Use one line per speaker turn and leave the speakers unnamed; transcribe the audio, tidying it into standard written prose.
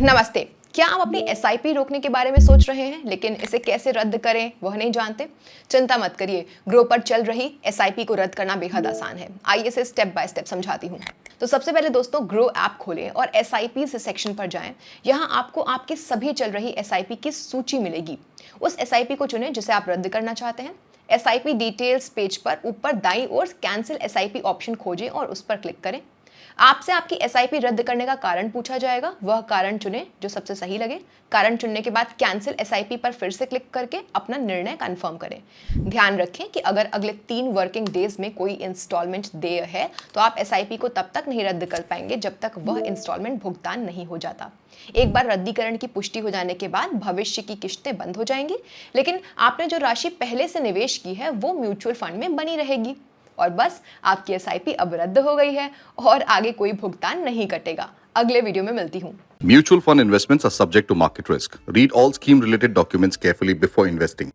नमस्ते। क्या आप अपनी एसआईपी रोकने के बारे में सोच रहे हैं लेकिन इसे कैसे रद्द करें वह नहीं जानते? चिंता मत करिए, ग्रो पर चल रही एसआईपी को रद्द करना बेहद आसान है। आइए इसे स्टेप बाय स्टेप समझाती हूँ। तो सबसे पहले दोस्तों ग्रो ऐप खोलें और एसआईपी से सेक्शन पर जाएं। यहाँ आपको आपकी सभी चल रही एसआईपी की सूची मिलेगी। उस एसआईपी को चुनें जिसे आप रद्द करना चाहते हैं। एसआईपी डिटेल्स पेज पर ऊपर दाईं ओर कैंसिल एसआईपी ऑप्शन खोजें और उस पर क्लिक करें। आपसे आपकी एसआईपी रद्द करने का कारण पूछा जाएगा, वह कारण चुनें जो सबसे सही लगे। कारण चुनने के बाद कैंसिल एसआईपी पर फिर से क्लिक करके अपना निर्णय कंफर्म करें। ध्यान रखें कि अगर अगले 3 वर्किंग डेज में कोई इंस्टॉलमेंट देय है तो आप एसआईपी को तब तक नहीं रद्द कर पाएंगे जब तक वह इंस्टॉलमेंट भुगतान नहीं हो जाता। एक बार रद्दीकरण की पुष्टि हो जाने के बाद भविष्य की किश्तें बंद हो जाएंगी, लेकिन आपने जो राशि पहले से निवेश की है वो म्यूचुअल फंड में बनी रहेगी। और बस आपकी एसआईपी अब रद्द हो गई है और आगे कोई भुगतान नहीं कटेगा। अगले वीडियो में मिलती हूँ।
Mutual fund investments are subject to market risk. Read all scheme related documents carefully before investing.